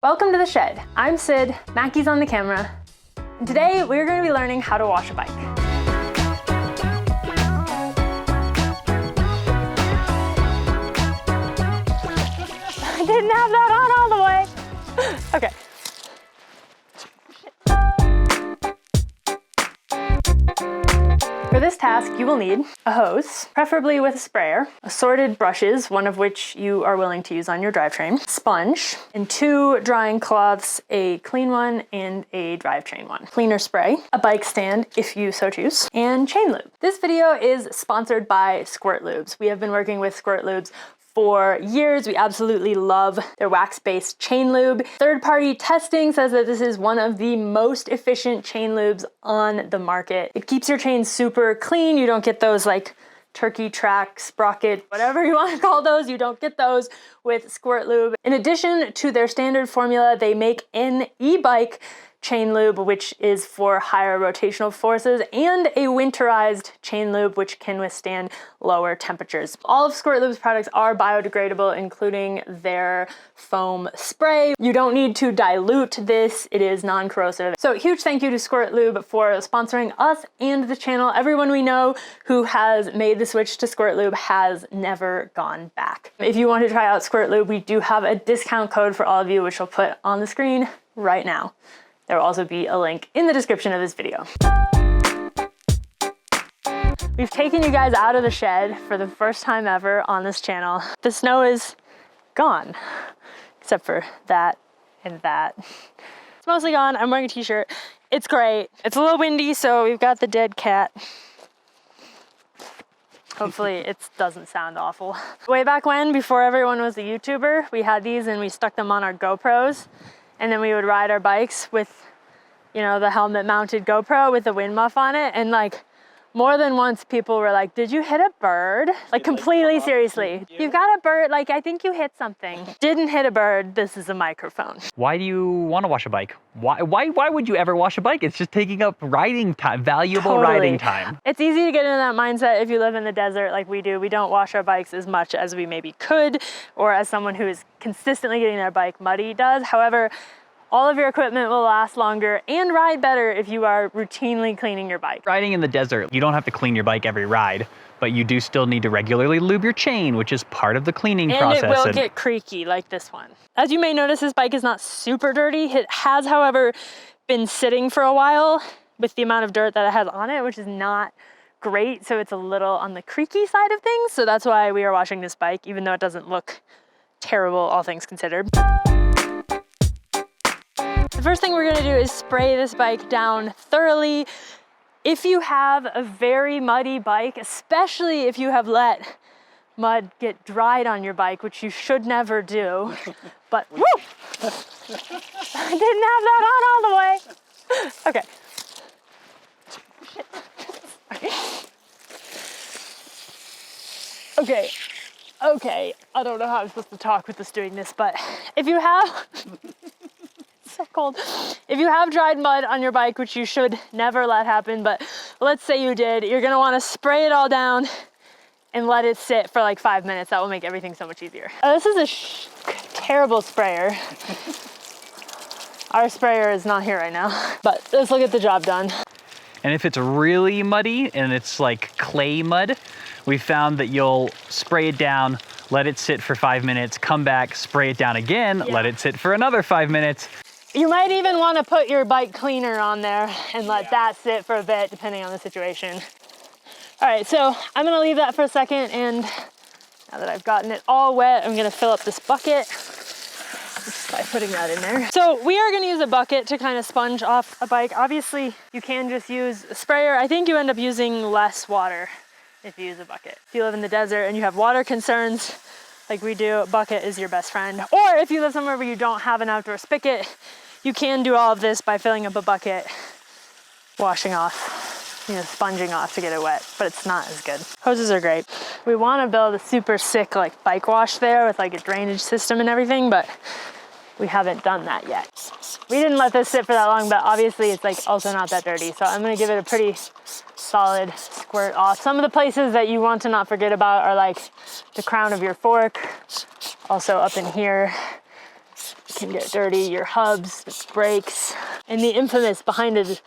Welcome to the shed. I'm Syd, Mackie's on the camera, and today we're going to be learning how to wash a bike. I didn't have that on all the way. Okay. For this task, you will need a hose, preferably with a sprayer, assorted brushes, one of which you are willing to use on your drivetrain, sponge, and 2 drying cloths, a clean one and a drivetrain one, cleaner spray, a bike stand if you so choose, and chain lube. This video is sponsored by Squirt Lubes. We have been working with Squirt Lubes for years. We absolutely love their wax-based chain lube. Third-party testing says that this is one of the most efficient chain lubes on the market. It keeps your chain super clean. You don't get those like turkey track, sprocket, whatever you want to call those. You don't get those with Squirt Lube. In addition to their standard formula, they make an e-bike chain lube, which is for higher rotational forces, and a winterized chain lube, which can withstand lower temperatures. All of Squirt Lube's products are biodegradable, including their foam spray. You don't need to dilute this. It is non-corrosive. So huge thank you to Squirt Lube for sponsoring us and the channel. Everyone we know who has made the switch to Squirt Lube has never gone back. If you want to try out Squirt Lube, we do have a discount code for all of you, which we'll put on the screen right now. There will also be a link in the description of this video. We've taken you guys out of the shed for the first time ever on this channel. The snow is gone, except for that and that. It's mostly gone. I'm wearing a t-shirt. It's great. It's a little windy, so we've got the dead cat. Hopefully it doesn't sound awful. Way back when, before everyone was a YouTuber, we had these and we stuck them on our GoPros. And then we would ride our bikes with, you know, the helmet mounted GoPro with the wind muff on it. And like more than once people were like, did you hit a bird? Like completely seriously. You got a bird, like I think you hit something. Didn't hit a bird, this is a microphone. Why do you want to wash a bike? Why would you ever wash a bike? It's just taking up riding time, valuable riding time. It's easy to get into that mindset if you live in the desert like we do. We don't wash our bikes as much as we maybe could, or as someone who is consistently getting their bike muddy does. However, all of your equipment will last longer and ride better if you are routinely cleaning your bike. Riding in the desert, you don't have to clean your bike every ride, but you do still need to regularly lube your chain, which is part of the cleaning process. And it will get creaky like this one. As you may notice, this bike is not super dirty. It has, however, been sitting for a while with the amount of dirt that it has on it, which is not great. So it's a little on the creaky side of things. So that's why we are washing this bike, even though it doesn't look terrible, all things considered. The first thing we're gonna do is spray this bike down thoroughly. If you have a very muddy bike, especially if you have let mud get dried on your bike, which you should never do, but woo! I didn't have that on all the way. Okay. Okay, I don't know how I'm supposed to talk with this doing this, but if you have, so cold. If you have dried mud on your bike, which you should never let happen, but let's say you did, you're gonna wanna spray it all down and let it sit for like 5 minutes. That will make everything so much easier. This is a terrible sprayer. Our sprayer is not here right now, but this will get the job done. And if it's really muddy and it's like clay mud, we found that you'll spray it down, let it sit for 5 minutes, come back, spray it down again, let it sit for another 5 minutes. You might even want to put your bike cleaner on there and let that sit for a bit, depending on the situation. All right, so I'm gonna leave that for a second, and now that I've gotten it all wet, I'm gonna fill up this bucket just by putting that in there. So we are gonna use a bucket to kind of sponge off a bike. Obviously, you can just use a sprayer. I think you end up using less water if you use a bucket. If you live in the desert and you have water concerns, like we do, a bucket is your best friend. Or if you live somewhere where you don't have an outdoor spigot, you can do all of this by filling up a bucket, washing off, you know, sponging off to get it wet, but it's not as good. Hoses are great. We want to build a super sick like bike wash there with like a drainage system and everything, but we haven't done that yet. We didn't let this sit for that long, but obviously it's like also not that dirty. So I'm gonna give it a pretty solid squirt off. Some of the places that you want to not forget about are like the crown of your fork, also up in here, can get dirty, your hubs, the brakes, and the infamous behind it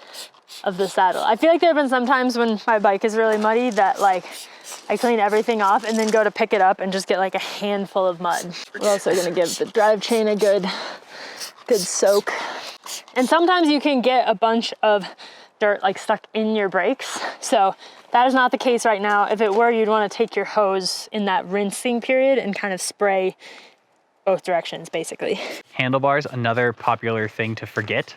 of the saddle. I feel like there have been some times when my bike is really muddy that like I clean everything off and then go to pick it up and just get like a handful of mud. We're also gonna give the drivetrain a good soak. And sometimes you can get a bunch of dirt like stuck in your brakes. So that is not the case right now. If it were, you'd want to take your hose in that rinsing period and kind of spray both directions basically. Handlebars, another popular thing to forget.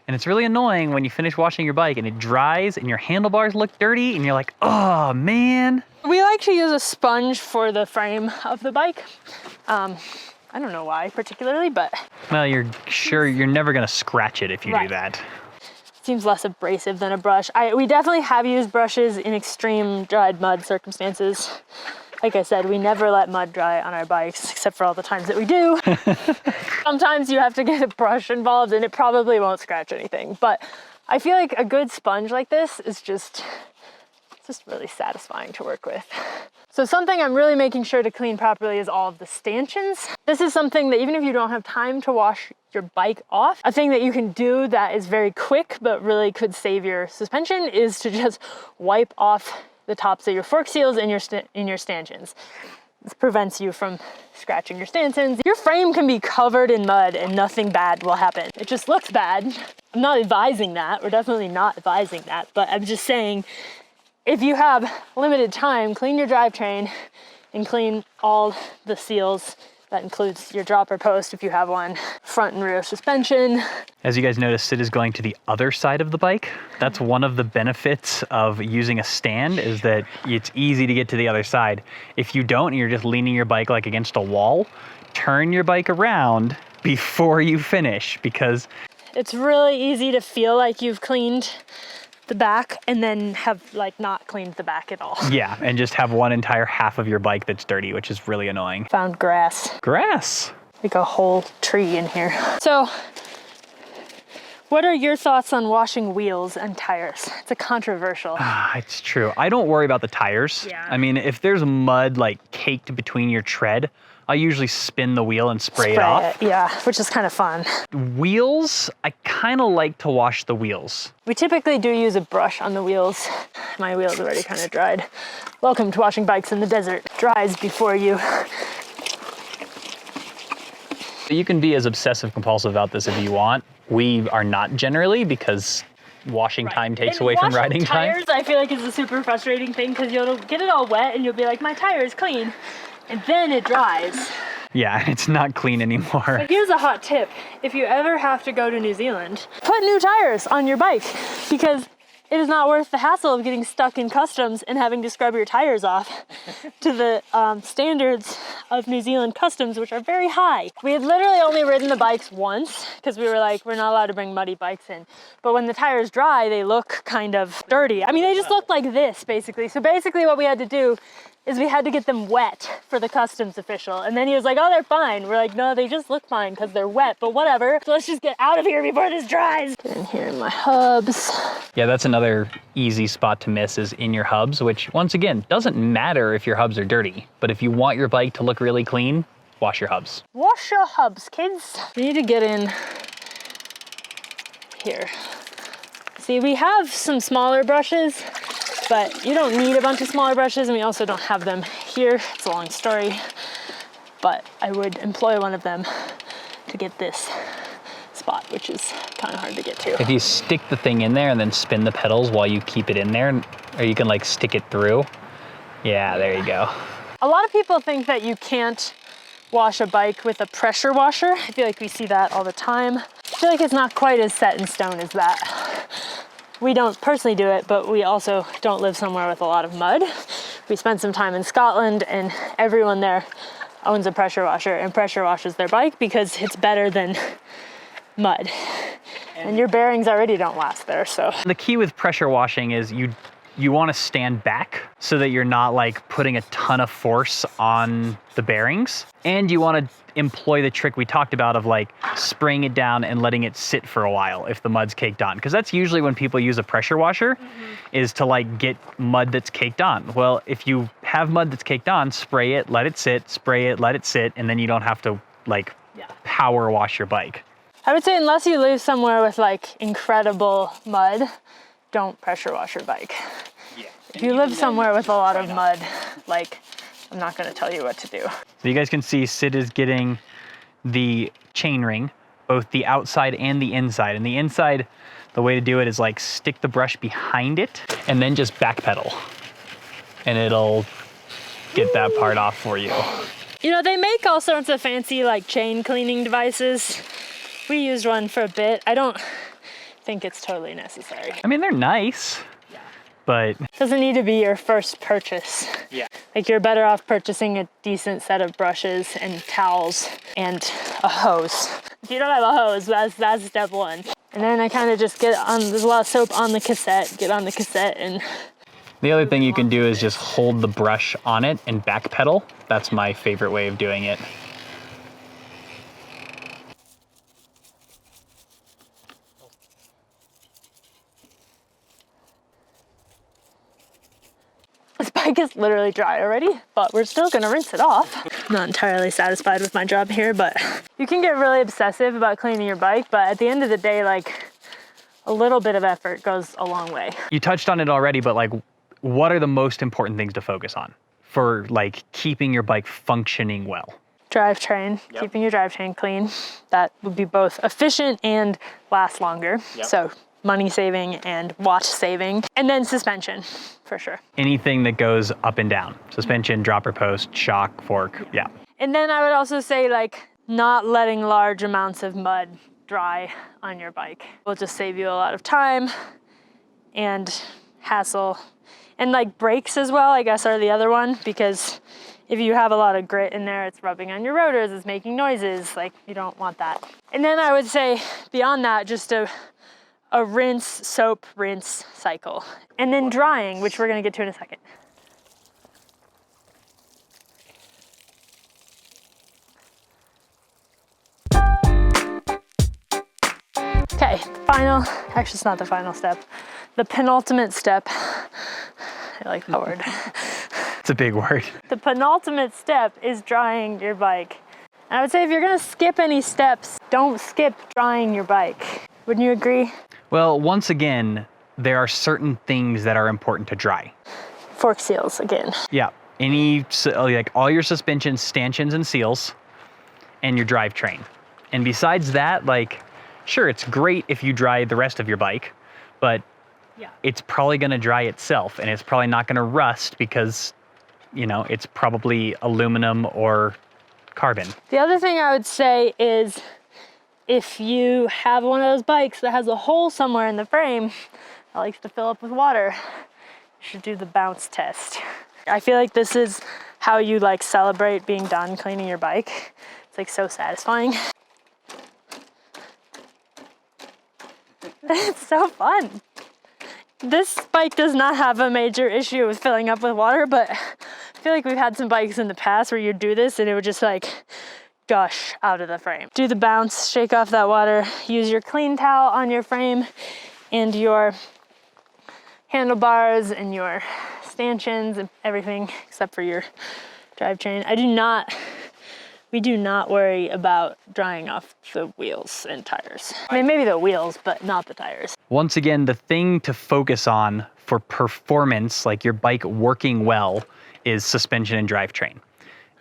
And it's really annoying when you finish washing your bike and it dries and your handlebars look dirty and you're like, oh man. We like to use a sponge for the frame of the bike. I don't know why particularly, but. Well, you're sure you're never gonna scratch it if you do that. Seems less abrasive than a brush. We definitely have used brushes in extreme dried mud circumstances. Like I said, we never let mud dry on our bikes, except for all the times that we do. Sometimes you have to get a brush involved and it probably won't scratch anything. But I feel like a good sponge like this is just really satisfying to work with. So something I'm really making sure to clean properly is all of the stanchions. This is something that even if you don't have time to wash your bike off, a thing that you can do that is very quick but really could save your suspension is to just wipe off the tops of your fork seals and your stanchions. This prevents you from scratching your stanchions. Your frame can be covered in mud and nothing bad will happen. It just looks bad. I'm not advising that. We're definitely not advising that, but I'm just saying if you have limited time, clean your drivetrain and clean all the seals. That includes your dropper post if you have one, front and rear suspension. As you guys notice, Syd is going to the other side of the bike. That's one of the benefits of using a stand is that it's easy to get to the other side. If you don't and you're just leaning your bike like against a wall, turn your bike around before you finish because it's really easy to feel like you've cleaned the back and then have like not cleaned the back at all. Yeah, and just have one entire half of your bike that's dirty, which is really annoying. Found grass. Grass? Like a whole tree in here. So, what are your thoughts on washing wheels and tires? It's a controversial. It's true. I don't worry about the tires. Yeah. I mean, if there's mud like caked between your tread, I usually spin the wheel and spray it off. Yeah, which is kind of fun. Wheels, I kind of like to wash the wheels. We typically do use a brush on the wheels. My wheel's already kind of dried. Welcome to washing bikes in the desert. Dries before you. You can be as obsessive compulsive about this if you want. We are not generally because washing time takes away from riding time. Tires, I feel like is a super frustrating thing because you'll get it all wet and you'll be like, my tire is clean. And then it dries. Yeah, it's not clean anymore. But here's a hot tip. If you ever have to go to New Zealand, put new tires on your bike because it is not worth the hassle of getting stuck in customs and having to scrub your tires off to the standards of New Zealand customs, which are very high. We had literally only ridden the bikes once because we were like, we're not allowed to bring muddy bikes in. But when the tires dry, they look kind of dirty. I mean, they just look like this basically. So basically what we had to do is we had to get them wet for the customs official. And then he was like, oh, they're fine. We're like, no, they just look fine because they're wet, but whatever. So let's just get out of here before this dries. Get in here in my hubs. Yeah, that's another easy spot to miss is in your hubs, which once again, doesn't matter if your hubs are dirty, but if you want your bike to look really clean, wash your hubs. Wash your hubs, kids. We need to get in here. See, we have some smaller brushes, but you don't need a bunch of smaller brushes, and we also don't have them here. It's a long story, but I would employ one of them to get this spot, which is kind of hard to get to. If you stick the thing in there and then spin the pedals while you keep it in there, or you can like stick it through. Yeah, there you go. A lot of people think that you can't wash a bike with a pressure washer. I feel like we see that all the time. I feel like it's not quite as set in stone as that. We don't personally do it, but we also don't live somewhere with a lot of mud. We spent some time in Scotland and everyone there owns a pressure washer and pressure washes their bike because it's better than mud. And your bearings already don't last there, so. The key with pressure washing is you want to stand back so that you're not like putting a ton of force on the bearings. And you want to employ the trick we talked about of like spraying it down and letting it sit for a while if the mud's caked on. Because that's usually when people use a pressure washer is to like get mud that's caked on. Well, if you have mud that's caked on, spray it, let it sit, spray it, let it sit, and then you don't have to like power wash your bike. I would say unless you live somewhere with like incredible mud, don't pressure wash your bike. Yeah. If you live somewhere with a lot of mud, like, I'm not gonna tell you what to do. So you guys can see Syd is getting the chain ring, both the outside and the inside. And the inside, the way to do it is like stick the brush behind it and then just backpedal. And it'll get that part off for you. You know, they make all sorts of fancy like chain cleaning devices. We used one for a bit. I don't think it's totally necessary. I mean, they're nice, but Doesn't need to be your first purchase. yeah. Like, you're better off purchasing a decent set of brushes and towels and a hose. If you don't have a hose, that's step one. And then I kind of just get on, there's a lot of soap on the cassette, get on the cassette and... The other thing you can do is just hold the brush on it and backpedal. That's my favorite way of doing it. This bike is literally dry already, but we're still gonna rinse it off. I'm not entirely satisfied with my job here, but you can get really obsessive about cleaning your bike, but at the end of the day, like, a little bit of effort goes a long way. You touched on it already, but like, what are the most important things to focus on for like keeping your bike functioning well? Drivetrain, keeping your drivetrain clean. That would be both efficient and last longer. So money saving and watch saving. And then suspension, for sure. Anything that goes up and down, suspension, dropper post, shock, fork, yeah. And then I would also say, like, not letting large amounts of mud dry on your bike will just save you a lot of time and hassle. And like brakes as well, I guess, are the other one, because if you have a lot of grit in there, it's rubbing on your rotors, it's making noises, like, you don't want that. And then I would say beyond that, just a rinse, soap, rinse cycle. And then drying, which we're gonna get to in a second. Okay, actually it's not the final step, the penultimate step. I like that word. It's a big word. The penultimate step is drying your bike. And I would say if you're gonna skip any steps, don't skip drying your bike. Wouldn't you agree? Well, once again, there are certain things that are important to dry. Fork seals again. Yeah, like all your suspension stanchions and seals and your drivetrain. And besides that, like, sure, it's great if you dry the rest of your bike, but it's probably gonna dry itself and it's probably not gonna rust because, you know, it's probably aluminum or carbon. The other thing I would say is if you have one of those bikes that has a hole somewhere in the frame that likes to fill up with water, you should do the bounce test. I feel like this is how you like celebrate being done cleaning your bike. It's like so satisfying. It's so fun. This bike does not have a major issue with filling up with water, but I feel like we've had some bikes in the past where you do this and it would just like gush out of the frame. Do the bounce, shake off that water, use your clean towel on your frame and your handlebars and your stanchions and everything except for your drivetrain. We do not worry about drying off the wheels and tires. I mean, maybe the wheels, but not the tires. Once again, the thing to focus on for performance, like your bike working well, is suspension and drivetrain.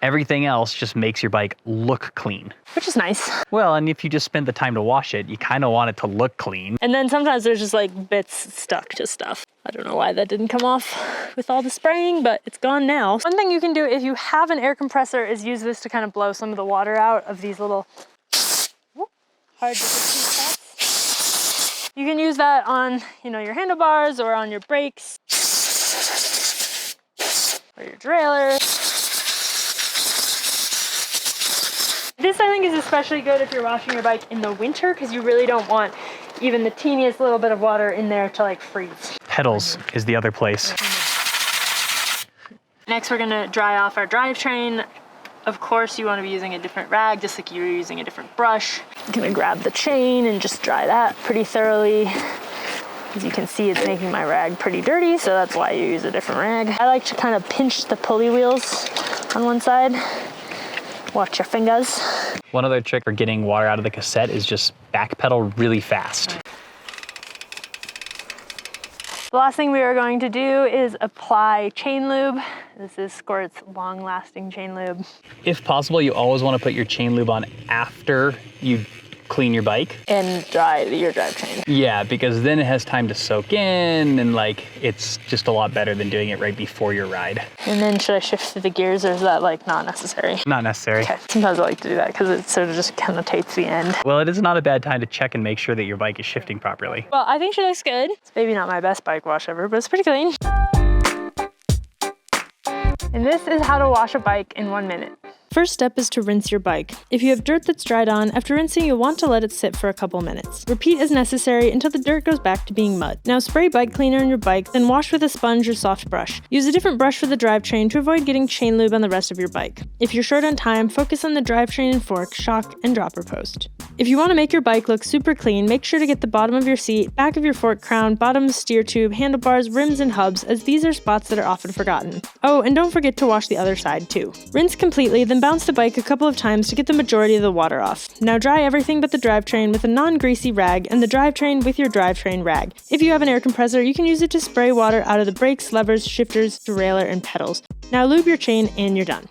Everything else just makes your bike look clean. Which is nice. Well, and if you just spend the time to wash it, you kind of want it to look clean. And then sometimes there's just like bits stuck to stuff. I don't know why that didn't come off with all the spraying, but it's gone now. One thing you can do if you have an air compressor is use this to kind of blow some of the water out of these little hard to get spots. You can use that on, you know, your handlebars or on your brakes or your derailleur. This I think is especially good if you're washing your bike in the winter because you really don't want even the teeniest little bit of water in there to like freeze. Pedals is the other place. Next we're gonna dry off our drivetrain. Of course you want to be using a different rag just like you're using a different brush. I'm gonna grab the chain and just dry that pretty thoroughly. As you can see, it's making my rag pretty dirty, so that's why you use a different rag. I like to kind of pinch the pulley wheels on one side Watch your fingers. One other trick for getting water out of the cassette is just backpedal really fast. The last thing we are going to do is apply chain lube. This is Squirt's long-lasting chain lube. If possible, you always want to put your chain lube on after you clean your bike. And dry your drivetrain. Yeah, because then it has time to soak in and like, it's just a lot better than doing it right before your ride. And then should I shift through the gears, or is that like not necessary? Not necessary. Okay, sometimes I like to do that because it sort of just connotates the end. Well, it is not a bad time to check and make sure that your bike is shifting properly. Well, I think she looks good. It's maybe not my best bike wash ever, but it's pretty clean. And this is how to wash a bike in 1 minute. First step is to rinse your bike. If you have dirt that's dried on, after rinsing you'll want to let it sit for a couple minutes. Repeat as necessary until the dirt goes back to being mud. Now spray bike cleaner on your bike, then wash with a sponge or soft brush. Use a different brush for the drivetrain to avoid getting chain lube on the rest of your bike. If you're short on time, focus on the drivetrain and fork, shock, and dropper post. If you want to make your bike look super clean, make sure to get the bottom of your seat, back of your fork crown, bottom of steer tube, handlebars, rims, and hubs, as these are spots that are often forgotten. Oh, and don't forget to wash the other side too. Rinse completely, then bounce the bike a couple of times to get the majority of the water off. Now dry everything but the drivetrain with a non-greasy rag and the drivetrain with your drivetrain rag. If you have an air compressor, you can use it to spray water out of the brakes, levers, shifters, derailleur, and pedals. Now lube your chain and you're done.